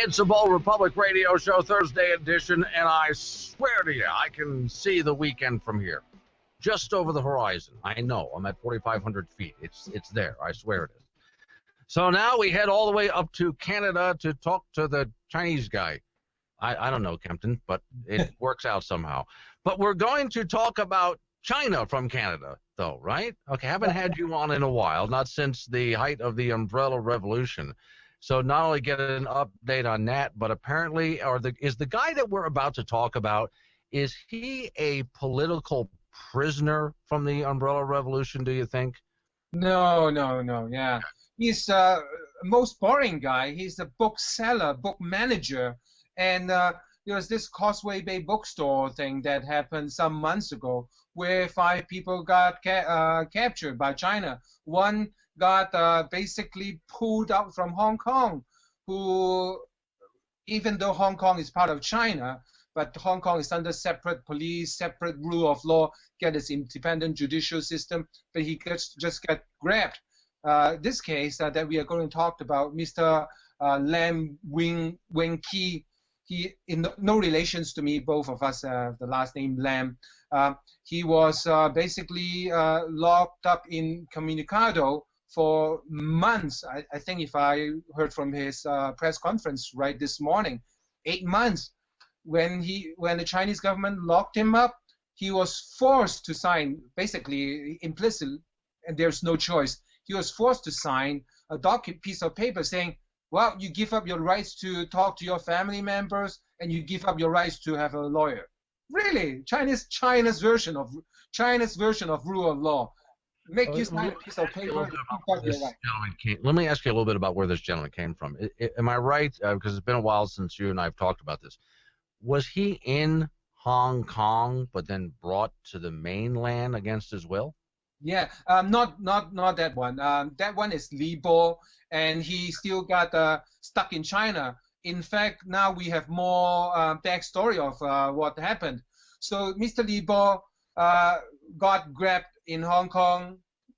It's a Bold Republic Radio Show, Thursday edition, and I swear to you, I can see the weekend from here, just over the horizon. I know, I'm at 4,500 feet. It's there. I swear it is. So now we head all the way up to Canada to talk to the Chinese guy. I don't know, Kempton, but it works out somehow. But we're going to talk about China from Canada, though, right? Okay, haven't had you on in a while, not since the height of the Umbrella Revolution. So not only get an update on that, but apparently, is the guy that we're about to talk about, is he a political prisoner from the Umbrella Revolution, do you think? No. Yeah, he's most boring guy. He's a bookseller, book manager, and there was this Causeway Bay bookstore thing that happened some months ago, where 5 people got captured by China. One got basically pulled out from Hong Kong, who, even though Hong Kong is part of China, but Hong Kong is under separate police, separate rule of law, get its independent judicial system, but he just got grabbed. This case that we are going to talk about, Mr. Lam Wing-kee, he, in no relations to me, both of us have the last name Lam. He was basically locked up in Communicado for months. I think if I heard from his press conference right this morning, 8 months. When the Chinese government locked him up, he was forced to sign, basically implicit, and there's no choice. He was forced to sign a piece of paper saying, well, you give up your rights to talk to your family members, and you give up your rights to have a lawyer. Really, China's version of rule of law. Make you sign a piece of paper. Let me ask you a little bit about where this gentleman came from. Am I right? Because it's been a while since you and I have talked about this. Was he in Hong Kong, but then brought to the mainland against his will? Yeah, not that one. That one is Li Bo, and he still got stuck in China. In fact, now we have more backstory of what happened. So Mr. Li Bo got grabbed in Hong Kong,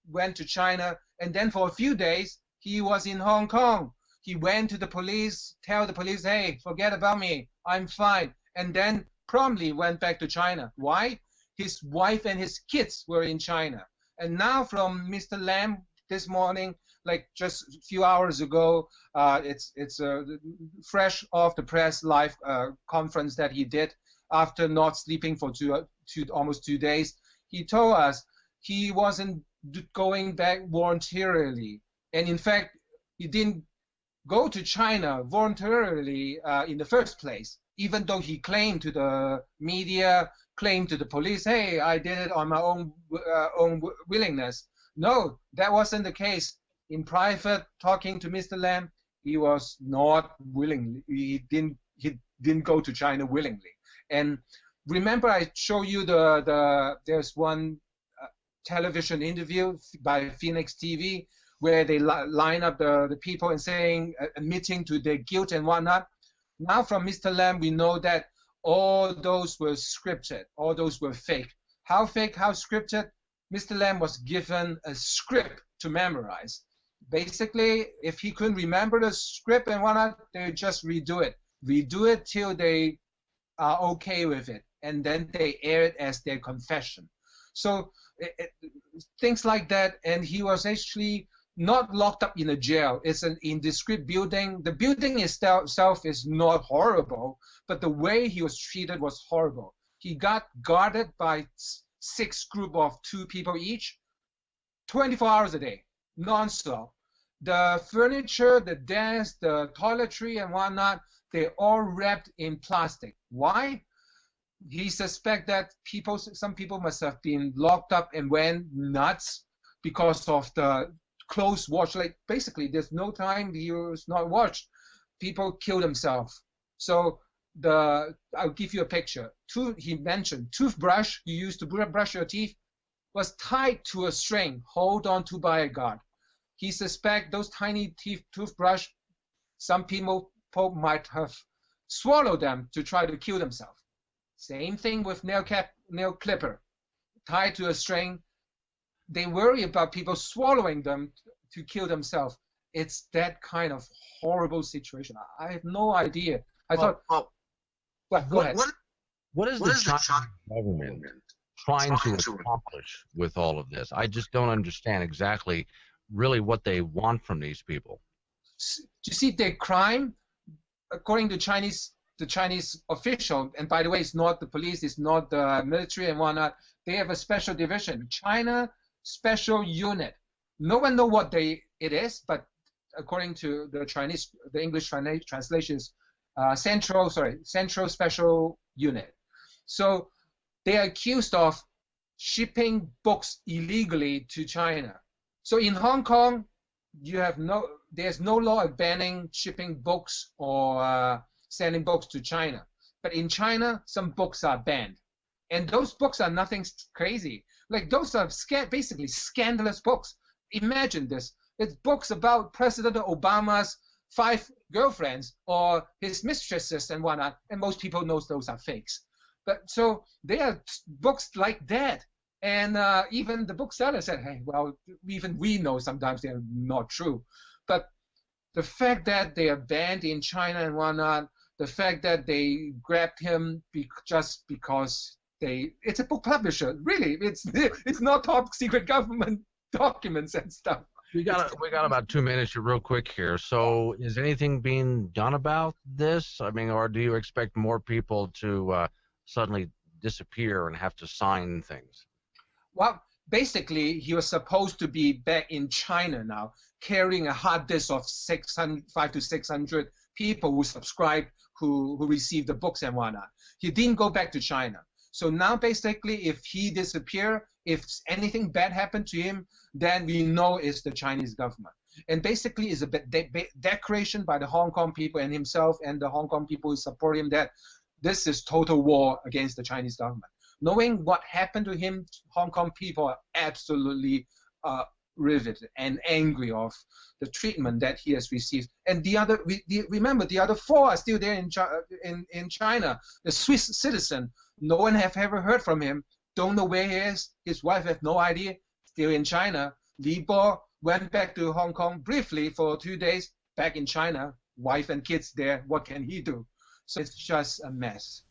went to China, and then for a few days he was in Hong Kong. He went to the police, tell the police, hey, forget about me, I'm fine, and then promptly went back to China. Why? His wife and his kids were in China. And now from Mr. Lam this morning, like just a few hours ago, it's fresh off the press live conference that he did after not sleeping for almost 2 days. He told us he wasn't going back voluntarily, and in fact, he didn't go to China voluntarily in the first place, even though he claimed to the media, claimed to the police, hey, I did it on my own willingness. No, that wasn't the case. In private, talking to Mr. Lam, he was not willingly. He didn't go to China willingly. And remember, I show you there's one television interview by Phoenix TV where they line up the people and saying, admitting to their guilt and whatnot. Now from Mr. Lam, we know that all those were scripted, all those were fake. How fake, how scripted? Mr. Lam was given a script to memorize. Basically, if he couldn't remember the script and whatnot, they just redo it till they are okay with it, and then they air it as their confession. So things like that, and he was actually not locked up in a jail. It's an indiscreet building. The building itself is not horrible, but the way he was treated was horrible. He got guarded by 6 groups of 2 people each, 24 hours a day, non-stop. The furniture, the desk, the toiletry and whatnot, they're all wrapped in plastic. Why? He suspects that some people must have been locked up and went nuts because of the close watch. Like basically, there's no time he was not watched. People kill themselves. So I'll give you a picture. He mentioned toothbrush you used to brush your teeth was tied to a string, hold on to by a guard. He suspects those tiny toothbrush, some people might have swallowed them to try to kill themselves. Same thing with nail clipper, tied to a string. They worry about people swallowing them to kill themselves. it's that kind of horrible situation. I have no idea. I thought, well, go ahead. What is the Chinese government trying to accomplish with all of this? I just don't understand exactly really what they want from these people. You see, their crime, according to the Chinese official, and by the way, it's not the police, it's not the military and whatnot. They have a special division, China Special Unit. No one knows what it is, but according to the English translation is Central Special Unit. So they are accused of shipping books illegally to China. So in Hong Kong, there's no law banning shipping books or sending books to China. But in China, some books are banned. And those books are nothing crazy. Like those are basically scandalous books. Imagine this. It's books about President Obama's 5 girlfriends or his mistresses and whatnot. And most people know those are fakes. But so they are books like that. And even the bookseller said, hey, well, even we know sometimes they're not true. But the fact that they are banned in China and whatnot, the fact that they grabbed him just because it's a book publisher. Really, it's not top secret government documents and stuff. We got about 2 minutes here, real quick here. So is anything being done about this? I mean, or do you expect more people to suddenly disappear and have to sign things? Well, basically, he was supposed to be back in China now, carrying a hard disk of 500 to 600 people who subscribed, who received the books and whatnot. He didn't go back to China. So now, basically, if he disappears, if anything bad happened to him, then we know it's the Chinese government. And basically, it's a declaration by the Hong Kong people and himself and the Hong Kong people who support him that this is total war against the Chinese government. Knowing what happened to him, Hong Kong people are absolutely riveted and angry of the treatment that he has received. And remember, the other 4 are still there in China. The Swiss citizen, no one have ever heard from him. Don't know where he is. His wife has no idea. Still in China. Li Bo went back to Hong Kong briefly for 2 days. Back in China, wife and kids there. What can he do? So it's just a mess.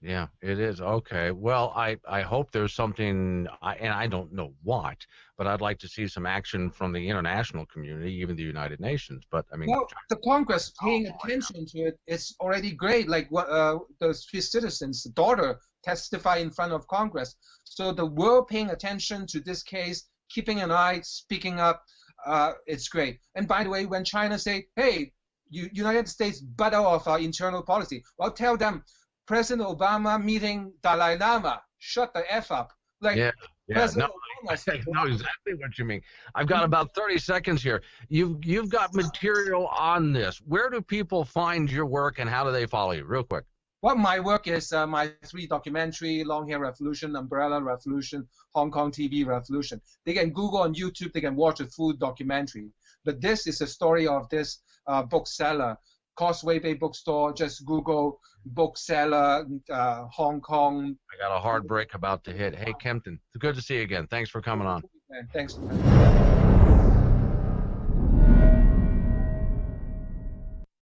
Yeah, it is. Okay. Well, I hope there's something, and I don't know what, but I'd like to see some action from the international community, even the United Nations. But I mean, well, the Congress paying attention to it, it's already great. Like what the Swiss citizens' daughter testified in front of Congress. So the world paying attention to this case, keeping an eye, speaking up, it's great. And by the way, when China say, "Hey, United States butt of our internal policy," well, tell them. President Obama meeting Dalai Lama. Shut the F up. Like, yeah, President no, I know exactly what you mean. I've got about 30 seconds here. You've got material on this. Where do people find your work and how do they follow you? Real quick. Well, my work is my 3 documentary, Long Hair Revolution, Umbrella Revolution, Hong Kong TV Revolution. They can Google on YouTube, they can watch a full documentary. But this is a story of this bookseller, Causeway Bay Bookstore. Just Google bookseller, Hong Kong. I got a hard break about to hit. Hey, Kempton, it's good to see you again. Thanks for coming on. Thanks.